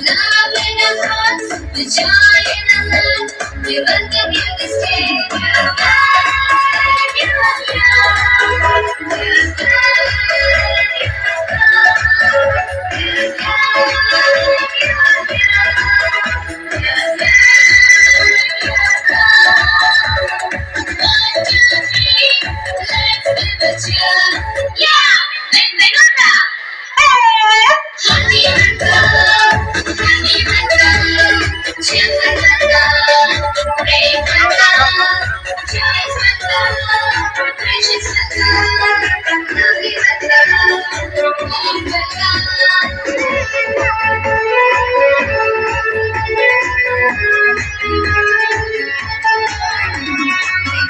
love in our hearts, with joy in our land. We welcome you to stay. We're glad you are here. We're glad you are come. We're glad you are here. We're glad you are come. 1, 2, 3, let's give a cheer. Yeah, benvenuta. Happy welcome, cheer welcome, brave welcome, joyous welcome, gracious welcome, lovely welcome, warm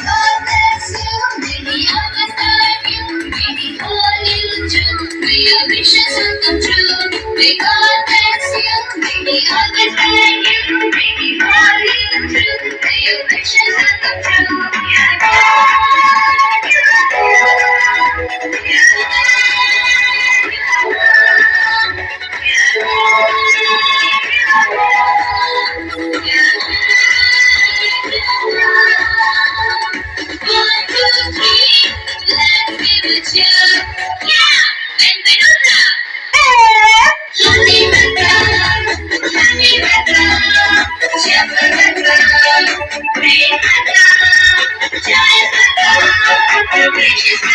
God bless you, may He understand you, may He hold you true, may your wishes all come true. May God bless you, may He understand you, may He hold you true, may your wishes all come true. Yeah, God, you are good. Yeah, Gracious